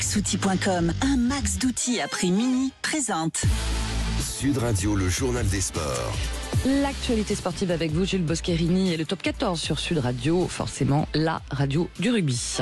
Maxoutil.com, un max d'outils à prix mini, présente Sud Radio, le journal des sports. L'actualité sportive avec vous, Jules Boscherini, et le top 14 sur Sud Radio, forcément la radio du rugby.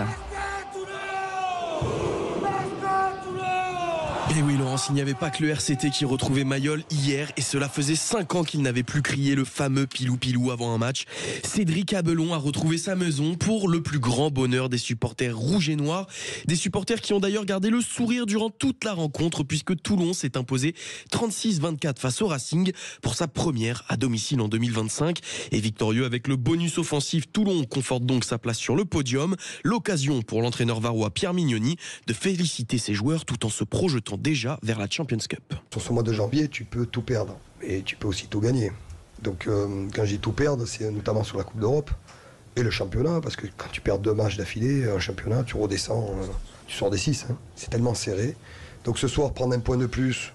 Et oui Laurence, il n'y avait pas que le RCT qui retrouvait Mayol hier, et cela faisait 5 ans qu'il n'avait plus crié le fameux pilou-pilou avant un match. Cédric Abelon a retrouvé sa maison pour le plus grand bonheur des supporters rouges et noirs. Des supporters qui ont d'ailleurs gardé le sourire durant toute la rencontre, puisque Toulon s'est imposé 36-24 face au Racing pour sa première à domicile en 2025. Et victorieux avec le bonus offensif, Toulon conforte donc sa place sur le podium. L'occasion pour l'entraîneur varois Pierre Mignoni de féliciter ses joueurs tout en se projetant déjà vers la Champions Cup. Sur ce mois de janvier, tu peux tout perdre et tu peux aussi tout gagner. Donc quand je dis tout perdre, c'est notamment sur la Coupe d'Europe et le championnat, parce que quand tu perds 2 matchs d'affilée, un championnat, tu redescends, tu sors des 6. C'est tellement serré. Donc ce soir, prendre un point de plus,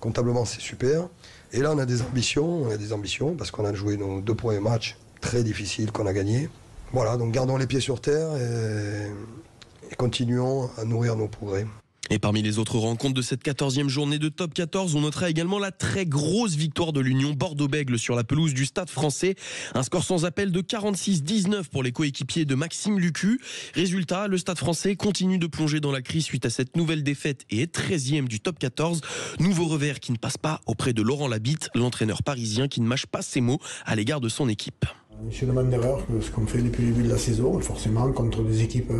comptablement, c'est super. Et là, on a des ambitions, parce qu'on a joué nos 2 premiers matchs très difficiles qu'on a gagnés. Voilà, donc gardons les pieds sur terre et continuons à nourrir nos progrès. Et parmi les autres rencontres de cette 14e journée de Top 14, on notera également la très grosse victoire de l'Union Bordeaux-Bègles sur la pelouse du Stade Français. Un score sans appel de 46-19 pour les coéquipiers de Maxime Lucu. Résultat, le Stade Français continue de plonger dans la crise suite à cette nouvelle défaite et est 13e du Top 14. Nouveau revers qui ne passe pas auprès de Laurent Labitte, l'entraîneur parisien qui ne mâche pas ses mots à l'égard de son équipe. Enchaînement d'erreurs, ce qu'on fait depuis le début de la saison, forcément contre des équipes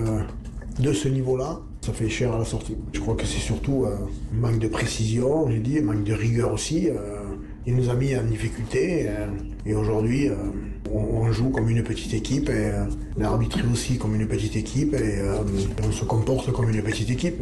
de ce niveau-là, ça fait cher à la sortie. Je crois que c'est surtout un manque de précision, j'ai dit, un manque de rigueur aussi. Il nous a mis en difficulté et aujourd'hui on joue comme une petite équipe et l'arbitre aussi comme une petite équipe et on se comporte comme une petite équipe.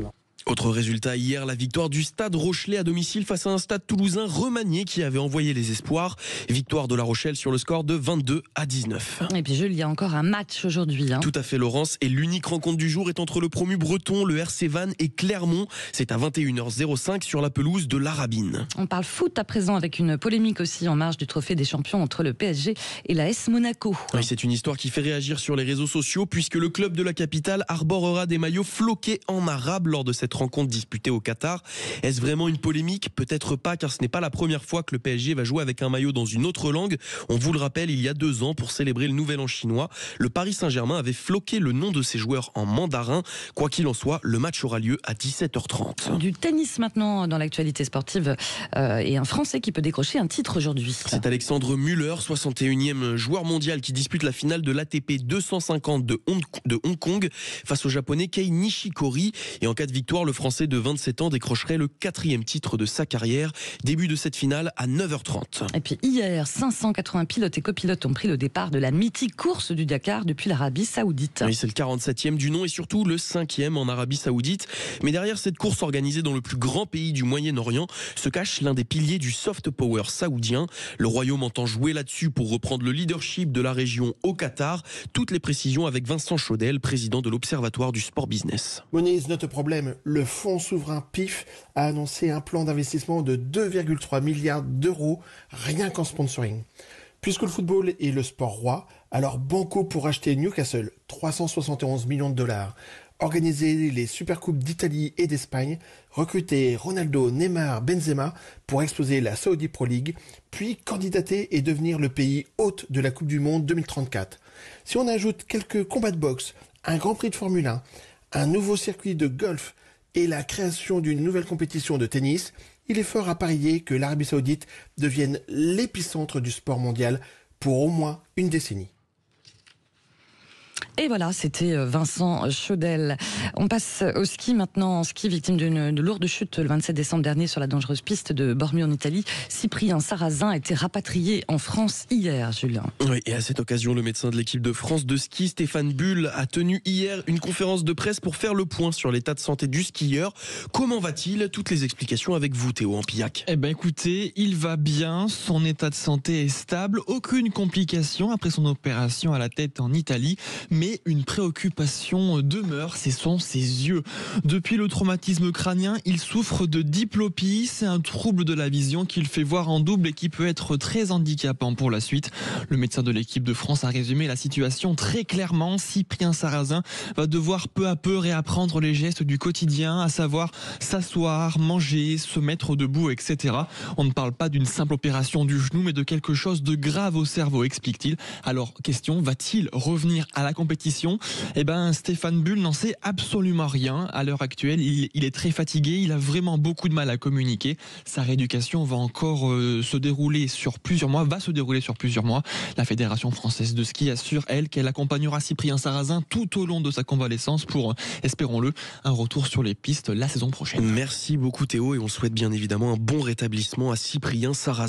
Autre résultat hier, la victoire du Stade Rochelais à domicile face à un Stade Toulousain remanié qui avait envoyé les espoirs. Victoire de La Rochelle sur le score de 22-19. Et puis Jules, il y a encore un match aujourd'hui. Tout à fait Laurence, et l'unique rencontre du jour est entre le promu breton, le RC Vannes et Clermont. C'est à 21h05 sur la pelouse de l'Arabine. On parle foot à présent avec une polémique aussi en marge du trophée des champions entre le PSG et l'AS Monaco. Oui, c'est une histoire qui fait réagir sur les réseaux sociaux puisque le club de la capitale arborera des maillots floqués en arabe lors de cette rencontre disputée au Qatar. Est-ce vraiment une polémique ? Peut-être pas, car ce n'est pas la première fois que le PSG va jouer avec un maillot dans une autre langue. On vous le rappelle, il y a 2 ans, pour célébrer le Nouvel An chinois, le Paris Saint-Germain avait floqué le nom de ses joueurs en mandarin. Quoi qu'il en soit, le match aura lieu à 17h30. Du tennis maintenant dans l'actualité sportive et un Français qui peut décrocher un titre aujourd'hui. C'est Alexandre Müller, 61e joueur mondial, qui dispute la finale de l'ATP 250 de Hong Kong face au japonais Kei Nishikori. Et en cas de victoire, le Français de 27 ans décrocherait le 4e titre de sa carrière. Début de cette finale à 9h30. Et puis hier, 580 pilotes et copilotes ont pris le départ de la mythique course du Dakar depuis l'Arabie Saoudite. Oui, c'est le 47e du nom et surtout le 5e en Arabie Saoudite. Mais derrière cette course organisée dans le plus grand pays du Moyen-Orient se cache l'un des piliers du soft power saoudien. Le royaume entend jouer là-dessus pour reprendre le leadership de la région au Qatar. Toutes les précisions avec Vincent Chaudel, président de l'Observatoire du Sport Business. Money is not a problem. Le fonds souverain PIF a annoncé un plan d'investissement de 2,3 milliards d'euros rien qu'en sponsoring. Puisque le football est le sport roi, alors banco pour acheter Newcastle, 371 millions de dollars. Organiser les Supercoupes d'Italie et d'Espagne, recruter Ronaldo, Neymar, Benzema pour exploser la Saudi Pro League, puis candidater et devenir le pays hôte de la Coupe du Monde 2034. Si on ajoute quelques combats de boxe, un Grand Prix de Formule 1, un nouveau circuit de golf et la création d'une nouvelle compétition de tennis, il est fort à parier que l'Arabie Saoudite devienne l'épicentre du sport mondial pour au moins une décennie. Et voilà, c'était Vincent Chaudel. On passe au ski maintenant. En ski, victime d'une lourde chute le 27 décembre dernier sur la dangereuse piste de Bormio en Italie, Cyprien Sarrazin a été rapatrié en France hier, Julien. Oui, et à cette occasion, le médecin de l'équipe de France de ski, Stéphane Bull, a tenu hier une conférence de presse pour faire le point sur l'état de santé du skieur. Comment va-t-il ? Toutes les explications avec vous, Théo Ampillac. Eh ben écoutez, il va bien, son état de santé est stable, aucune complication après son opération à la tête en Italie, mais mais une préoccupation demeure, ce sont ses yeux. Depuis le traumatisme crânien, il souffre de diplopie, c'est un trouble de la vision qu'il fait voir en double et qui peut être très handicapant pour la suite. Le médecin de l'équipe de France a résumé la situation très clairement. Cyprien Sarrazin va devoir peu à peu réapprendre les gestes du quotidien, à savoir s'asseoir, manger, se mettre debout, etc. On ne parle pas d'une simple opération du genou, mais de quelque chose de grave au cerveau, explique-t-il. Alors, question, va-t-il revenir à la compétition ? Stéphane Bull n'en sait absolument rien. À l'heure actuelle, il est très fatigué, il a vraiment beaucoup de mal à communiquer. Sa rééducation va encore se dérouler sur plusieurs mois. La Fédération française de ski assure, elle, qu'elle accompagnera Cyprien Sarrazin tout au long de sa convalescence pour, espérons-le, un retour sur les pistes la saison prochaine. Merci beaucoup Théo et on souhaite bien évidemment un bon rétablissement à Cyprien Sarrazin.